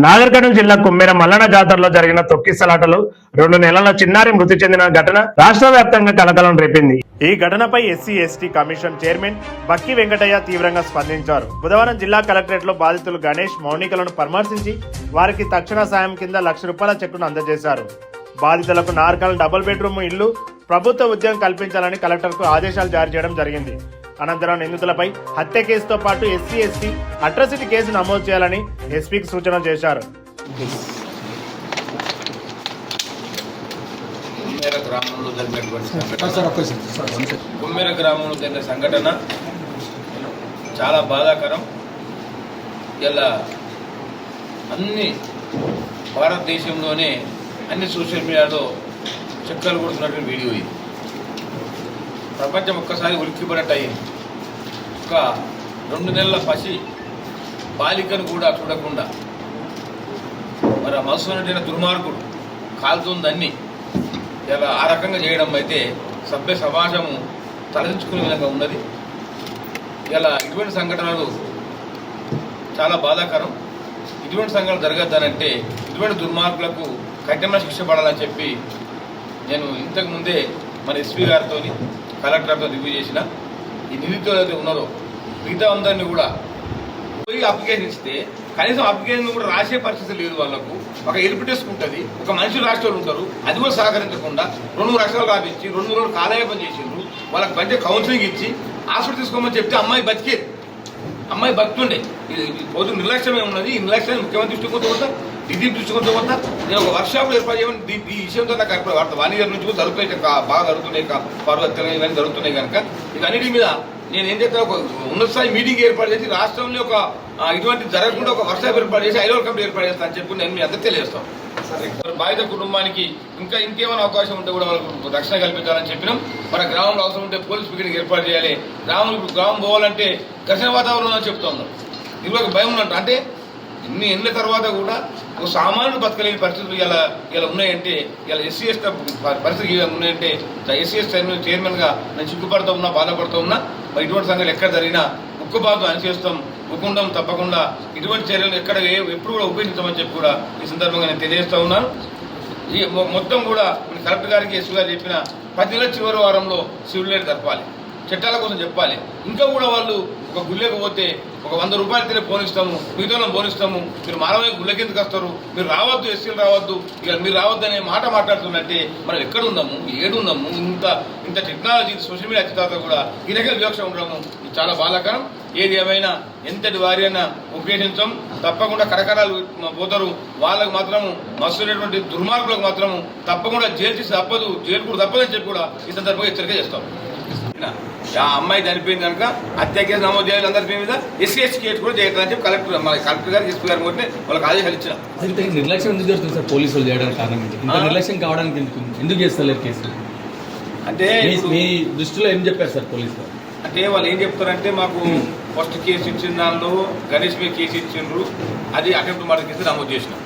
నాగర్ కర్నూలు జిల్లా కుమ్మెర మల్లన్న జాతరలో జరిగిన తొక్కిసలాటలో 2 నెలల చిన్నారి మృతి చెందిన ఘటన రాష్ట్ర వ్యాప్తంగా కలకలం రేపింది. ఈ ఘటనపై ఎస్సీ/ఎస్టీ కమిషన్ చైర్మన్ బక్కి వెంకటయ్య తీవ్రంగా స్పందించారు. బుధవారం జిల్లా కలెక్టరేట్ లో బాధితులు గణేష్, మౌనికలను పరామర్శించి వారికి తక్షణ సాయం కింద ₹1,00,000 చెక్కును అందజేశారు. బాధితులకు నార్కల్ డబుల్ బెడ్రూమ్ ఇల్లు, ప్రభుత్వ ఉద్యోగం కల్పించాలని కలెక్టర్కు ఆదేశాలు జారీ చేయడం జరిగింది. అనంతరం నిందితులపై హత్య కేసుతో పాటు ఎస్సీ/ఎస్టీ అట్రాసిటీ కేసు నమోదు చేయాలని ఎస్పీకి సూచన చేశారు. కుమ్మెర గ్రామంలో జరిగిన సంఘటన చాలా బాధాకరం. ఇలా అన్ని భారతదేశంలోనే అన్ని సోషల్ మీడియాలో చక్కర్లు కొడుతున్నటువంటి వీడియో ఇది. ప్రపంచం ఒక్కసారి ఉలిక్కిపడట్టు అయింది. ఒక 2 నెలల పసి బాలికను కూడా చూడకుండా మరి మనసున్నటువంటి దుర్మార్గుడు కాలుతుందన్నీ ఇలా ఆ రకంగా చేయడం అయితే సభ్య సమాజము తలదించుకునే విధంగా ఉన్నది. ఇలా ఇటువంటి సంఘటనలు చాలా బాధాకరం. ఇటువంటి సంఘటనలు జరగద్దనంటే ఇటువంటి దుర్మార్గులకు కఠినమైన శిక్ష పడాలని చెప్పి నేను ఇంతకు ముందే మన ఎస్పీ గారితో కలెక్టర్తో రివ్యూ చేసిన. ఈ నిందితులు అయితే ఉన్నారో మిగతా అందరినీ కూడా పోయి అప్లికేషన్ ఇస్తే కనీసం అప్లికేషన్ కూడా రాసే పరిస్థితి లేదు. వాళ్ళకు ఒక ఎలిపిటెస్క్ ఉంటుంది, ఒక మనుషులు రాష్ట్రాలు ఉంటారు, అది కూడా సహకరించకుండా 2 లక్షలు రాపించి 2 రోజులు కాలయాపన చేసిండ్రు. వాళ్ళకి మంచి కౌన్సిలింగ్ ఇచ్చి హాస్పిటల్ తీసుకోమని చెప్తే అమ్మాయి బతికేది, అమ్మాయి బతుకుండే. పోతు నిర్లక్ష్యమే ఉన్నది. ఈ నిర్లక్ష్యాన్ని ముఖ్యమంత్రి దృష్టికొంత పోతా, డిగ్రీ దృష్టికొంత పోతా. నేను ఒక వర్క్షాప్ ఏర్పాటు చేయమని ఈ విషయంతో నాకు వార్త 1 ఇయర్ నుంచి జరుగుతున్నాయి, బాగా జరుగుతున్నాయి, పర్వతాలు ఇవన్నీ జరుగుతున్నాయి కనుక ఇవన్నిటి మీద నేను ఏం చేస్తాను, ఒక ఉన్నత స్థాయి మీటింగ్ ఏర్పాటు చేసి రాష్ట్రంలో ఒక ఇటువంటి జరగకుండా ఒక వర్క్షాప్ ఏర్పాటు చేసి ఐరోల్ కమిటీ ఏర్పాటు చేస్తాను అని చెప్పి నేను మీ అందరికీ తెలియజేస్తాను. బాధిత కుటుంబానికి ఇంకేమైనా అవకాశం ఉంటే కూడా వాళ్ళకు రక్షణ కల్పించాలని చెప్పినాం. మన గ్రామంలో అవసరం ఉంటే పోలీస్ పికెటింగ్ ఏర్పాటు చేయాలి. గ్రామం పోవాలంటే ఘర్షణ వాతావరణం అని చెప్తా ఉన్నాం. ఇది ఒక భయం ఉన్నట్టు. అంటే ఎన్ని తర్వాత కూడా ఒక సామాన్యుడు బతకలేని పరిస్థితులు ఇలా ఉన్నాయంటే, ఇలా ఎస్సీ/ఎస్టీ పరిస్థితి ఉన్నాయంటే ఎస్సీ/ఎస్టీ చైర్మన్గా నేను సిగ్గుపడుతూ ఉన్నా, బాధపడుతూ ఉన్నా. మరి ఇటువంటి సంఘటనలు ఎక్కడ జరిగినా ఉక్కుపాటు అనిచేస్తాం, ఉక్కుండం తప్పకుండా. ఇటువంటి చర్యలు ఎప్పుడు కూడా ఉపయోగించమని చెప్పి కూడా ఈ సందర్భంగా నేను తెలియజేస్తూ ఉన్నాను. ఈ మొత్తం కూడా కలెక్టర్ గారికి ఎస్పీ గారు చెప్పిన 10 నెలల చివరి వారంలో సివిల్ లైట్ జరపాలి, చట్టాల కోసం చెప్పాలి. ఇంకా కూడా వాళ్ళు ఒక గుళ్ళకి పోతే ఒక ₹100 పోనిస్తాము, మిగతా పోనిస్తాము, మీరు మానవ గుళ్ళకి ఎందుకు వస్తారు, మీరు రావద్దు, ఎస్సీలు రావద్దు, ఇక మీరు రావద్దు అనే మాట మాట్లాడుతున్నట్టే మనం ఎక్కడున్నాము, ఏడున్నాము. ఇంత టెక్నాలజీ సోషల్ మీడియా అత్యత కూడా ఈ రకంగా వివక్ష ఉండడము ఇది చాలా బాధాకరం. ఏది ఏమైనా ఎంతటి వారి అయినా ఉపయోగించం, తప్పకుండా కరకరాలు పోతారు. వాళ్ళకు మాత్రము మస్తున్నటువంటి దుర్మార్గులకు మాత్రము తప్పకుండా జైలు చేసి తప్పదు, జైలు కూడా తప్పదని చెప్పి కూడా ఈ సందర్భంగా హెచ్చరిక చేస్తాం. ఆ అమ్మాయి చనిపోయింది కనుక హత్య కేసు నమోదు చేయాలి, అందరి మీద ఎస్సీ/ఎస్టీ కేసు కూడా చేయాలని చెప్పి కలెక్టర్ గారికి ఎస్పీ గారు కూడా వాళ్ళకి ఆదేశాలు ఇచ్చిన. నిర్లక్ష్యం ఎందుకు జరుగుతుంది సార్? పోలీసులు చేయడానికి కారణం ఇంత నిర్లక్ష్యం కావడానికి ఎందుకు చేస్తలేరు కేసు? అంటే మీ దృష్టిలో ఏం చెప్పారు సార్ పోలీసులు? అంటే వాళ్ళు ఏం చెప్తారంటే, మాకు ఫస్ట్ కేసు ఇచ్చిన దానిలో గణేష్ మీద కేసు ఇచ్చిండ్రు, అది అటెంప్ట్ మర్డర్ కేసు నమోదు చేసినాం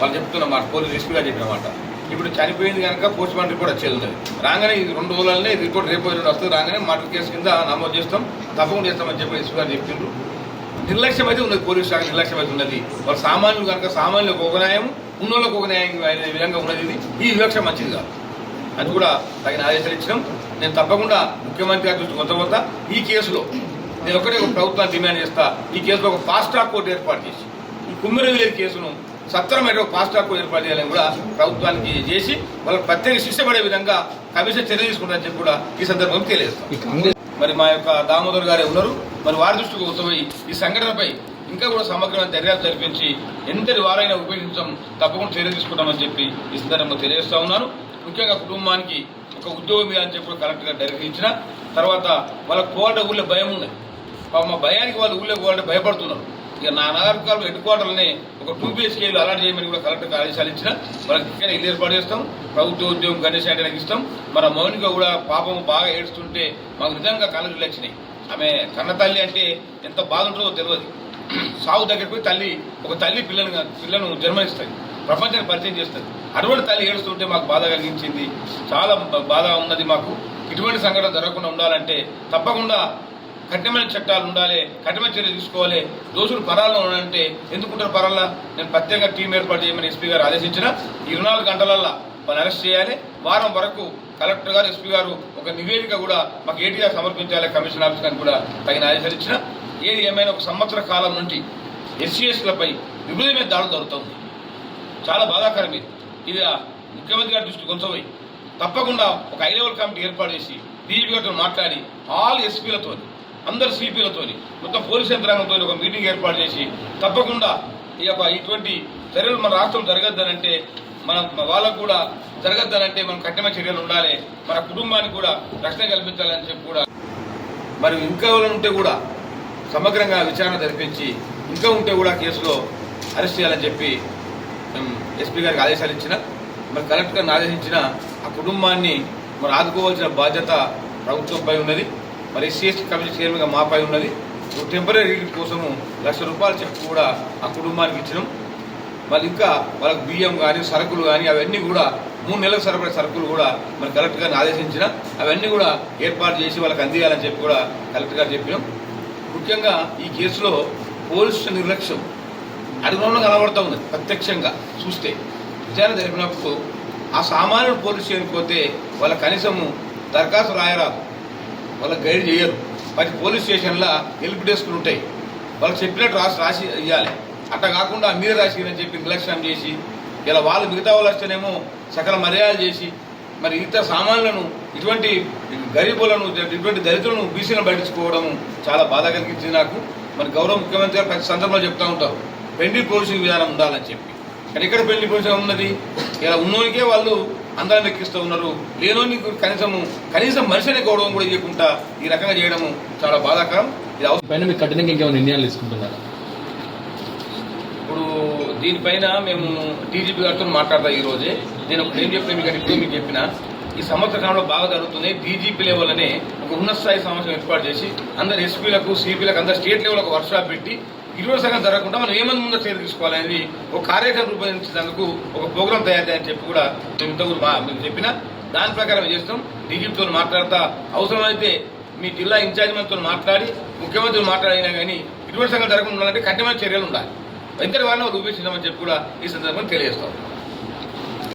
వాళ్ళు చెప్తున్నమాట, పోలీసు ఎస్పీ గారు చెప్పినమాట. ఇప్పుడు చనిపోయింది కనుక పోస్ట్ మార్టం రిపోర్ట్ వచ్చేది ఉంటుంది. రాగానే 2 రోజులనే రిపోర్ట్ రేపు వస్తుంది. రాగానే మర్డర్ కేసు కింద నమోదు చేస్తాం, తప్పకుండా చేస్తామని చెప్పి ఎస్పీ గారు చెప్పిండ్రు. నిర్లక్ష్యం అయితే ఉన్నది, పోలీసు శాఖ నిర్లక్ష్యం అయితే ఉన్నది. వాళ్ళు సామాన్యులు కనుక సామాన్యులకు ఒక న్యాయం, ఉన్నోళ్ళకు ఒక న్యాయం అనే విధంగా ఉన్నది. ఈ వివక్ష మంచిది కాదు, అది కూడా తగిన ఆదేశాలు ఇచ్చినాం. నేను తప్పకుండా ముఖ్యమంత్రి గారి దృష్టి కొత్త ఈ కేసులో నేను ఒకటే ఒక ప్రభుత్వాన్ని డిమాండ్ చేస్తా. ఈ కేసులో ఒక ఫాస్ట్ ట్రాక్ కోర్టు ఏర్పాటు చేసి ఈ కుమ్మెర విలేజ్ కేసును సత్వరమైన ఒక ఫాస్ట్ ట్రాక్ కోర్టు ఏర్పాటు చేయాలని కూడా ప్రభుత్వానికి చేసి వాళ్ళకి ప్రత్యేక శిక్ష పడే విధంగా కమిషన్ చర్య తీసుకుంటారని చెప్పి కూడా ఈ సందర్భంగా తెలియజేస్తాం. మరి మా యొక్క దామోదర్ గారే ఉన్నారు, మరి వారి దృష్టికి ఉత్తమై ఈ సంఘటనపై ఇంకా కూడా సమగ్రమైన దర్యాప్తు జరిపించి ఎంతటి వారైనా ఉపయోగించడం తప్పకుండా చర్య తీసుకుంటామని చెప్పి ఈ సందర్భంగా తెలియజేస్తా ఉన్నాను. ముఖ్యంగా కుటుంబానికి ఒక ఉద్యోగం మీద అని చెప్పి కలెక్టర్ గారు డైరెక్ట్ ఇచ్చిన తర్వాత వాళ్ళకి పోవాలంటే ఊళ్ళో భయం ఉన్నది. మా భయానికి వాళ్ళు ఊళ్ళో పోవాలంటే భయపడుతున్నారు. ఇక నా నగరకాలు హెడ్ క్వార్టర్ని ఒక 2 BHK అలాట్ చేయమని కూడా కలెక్టర్కి ఆదేశాలు ఇచ్చిన. వాళ్ళకి ఇక్కడ ఇల్లు ఏర్పాటు చేస్తాం, ప్రభుత్వ ఉద్యోగం గణేష్ అంటే ఇస్తాం. మన మౌనిక కూడా పాపం బాగా ఏడుస్తుంటే మాకు నిజంగా కళ్ళు వచ్చినాయి. ఆమె కన్నతల్లి అంటే ఎంత బాధ ఉంటుందో తెలియదు. సాగు దగ్గరికి పోయి ఒక తల్లి పిల్లను జన్మనిస్తుంది, ప్రపంచానికి పరిచయం చేస్తుంది. అటువంటి తల్లి ఏడుస్తుంటే మాకు బాధ కలిగించింది, చాలా బాధ ఉన్నది మాకు. ఇటువంటి సంఘటన జరగకుండా ఉండాలంటే తప్పకుండా కఠినమైన చట్టాలు ఉండాలి, కఠినమైన చర్యలు తీసుకోవాలి. దోషులు పరాల్లో ఉండాలంటే ఎందుకుంటారు పరాల్లో? నేను ప్రత్యేక టీం ఏర్పాటు చేయమని ఎస్పీ గారు ఆదేశించిన 24 గంటలల్లో వాళ్ళని అరెస్ట్ చేయాలి. వారం వరకు కలెక్టర్ గారు, ఎస్పీ గారు ఒక నివేదిక కూడా మాకు ఏటీఆర్ సమర్పించాలి కమిషన్ ఆఫీస్ అని కూడా తగిన ఆదేశాలు ఇచ్చిన. ఏది ఏమైనా 1 సంవత్సర కాలం నుండి ఎస్సీఎస్లపై విపరీతమైన దాడులు జరుగుతుంది. చాలా బాధాకరం ఇది. ఇది ముఖ్యమంత్రి గారి దృష్టి కొంచెం తప్పకుండా ఒక హై లెవెల్ కమిటీ ఏర్పాటు చేసి డీజీపీ గారితో మాట్లాడి ఆల్ ఎస్పీలతో, అందరు సిపిలతో, మొత్తం పోలీస్ యంత్రాంగంతో ఒక మీటింగ్ ఏర్పాటు చేసి తప్పకుండా ఇటువంటి చర్యలు మన రాష్ట్రం జరగద్దనంటే, వాళ్ళకు కూడా జరగద్దనంటే మనం కఠినమైన చర్యలు ఉండాలి, మన కుటుంబానికి కూడా రక్షణ కల్పించాలని చెప్పి కూడా మరి ఇంకా ఉంటే కూడా సమగ్రంగా విచారణ జరిపించి ఇంకా ఉంటే కూడా కేసులో అరెస్ట్ చేయాలని చెప్పి మేము ఎస్పీ గారికి ఆదేశాలు ఇచ్చిన. మరి కలెక్టర్ గారిని ఆదేశించిన ఆ కుటుంబాన్ని మరి ఆదుకోవాల్సిన బాధ్యత ప్రభుత్వంపై ఉన్నది. మరి ఎస్సీ కమిషన్ చైర్మన్గా మాపై ఉన్నది. టెంపరీ రిలీఫ్ కోసము ₹1,00,000 చెప్పి కూడా ఆ కుటుంబానికి ఇచ్చినాం. మళ్ళీ ఇంకా వాళ్ళకి బియ్యం కానీ సరుకులు కానీ అవన్నీ కూడా 3 నెలలకు సరిపడే సరుకులు కూడా మరి కలెక్టర్ గారిని ఆదేశించిన అవన్నీ కూడా ఏర్పాటు చేసి వాళ్ళకి అందియాలని చెప్పి కూడా కలెక్టర్ గారు చెప్పినాం. ముఖ్యంగా ఈ కేసులో పోలీసు నిర్లక్ష్యం అడుగులో కనబడుతూ ఉంది. ప్రత్యక్షంగా చూస్తే విచారణ జరిపినప్పుడు ఆ సామాన్యుడు పోలీసు చేయకపోతే వాళ్ళ కనీసము దరఖాస్తు రాయరాదు, వాళ్ళకి గైడ్ చేయరు. ప్రతి పోలీస్ స్టేషన్లో హెల్ప్ డెస్క్లు ఉంటాయి, వాళ్ళకి చెప్పినట్టు రాసి ఇవ్వాలి. అట్లా కాకుండా మీరు రాసిరని చెప్పి నిర్లక్ష్యం చేసి ఇలా వాళ్ళు మిగతా వాళ్ళు వస్తేనేమో సకల మర్యాద చేసి మరి ఇతర సామాన్యులను, ఇటువంటి గరీబులను, ఇటువంటి దళితులను, బీసీలను పట్టించుకోవడం చాలా బాధ కలిగించింది నాకు. మరి గౌరవ ముఖ్యమంత్రి గారు ప్రతి సందర్భంలో చెప్తూ ఉంటారు పెండింగ్ పోలీసింగ్ విధానం ఉండాలని చెప్పి. కానీ ఎక్కడ పెండింగ్ పోలీసింగ్ ఉన్నది? ఇలా ఉన్నోనికే వాళ్ళు అందరం ఎక్కిస్తూ ఉన్నారు, లేనోని కనీసం మనిషిని గౌరవం కూడా ఇవ్వకుండా ఈ రకంగా చేయడము చాలా బాధాకరం. ఇది పైన మీకు కఠినంగా ఇంకేమైనా నిర్ణయాలు తీసుకుంటున్నారా? ఇప్పుడు దీనిపైన మేము డీజీపీ గారితో మాట్లాడతా ఈరోజే. నేను ఒకటి ఏం చెప్పిన మీకు చెప్పిన ఈ సంవత్సర కాలంలో బాగా జరుగుతుంది. డీజీపీ లెవెల్ అనే ఒక ఉన్నత స్థాయి సమావేశం ఏర్పాటు చేసి అందరు ఎస్పీలకు, సిపిలకు, అందరు స్టేట్ లెవెల్ ఒక వర్క్షాప్ పెట్టి ఇటువంటి సంఘం జరగకుండా మనం ఏమైనా ముందు చర్యలు తీసుకోవాలనేది ఒక కార్యక్రమం రూపొందించేందుకు ఒక ప్రోగ్రాం తయారు చేయాలని చెప్పి కూడా మేము ఇంతకు మీకు చెప్పిన దాని ప్రకారం చేస్తాం. డీజీపీతో మాట్లాడతా, అవసరమైతే మీ జిల్లా ఇన్ఛార్జ్ మంత్రితో మాట్లాడి, ముఖ్యమంత్రితో మాట్లాడినా కానీ ఇటువంటి సంఘం జరగకుండా ఉండాలంటే కఠినమైన చర్యలు ఉండాలి. ఇద్దరు వారిని రూపొందించామని చెప్పి కూడా ఈ సందర్భంగా తెలియజేస్తాం.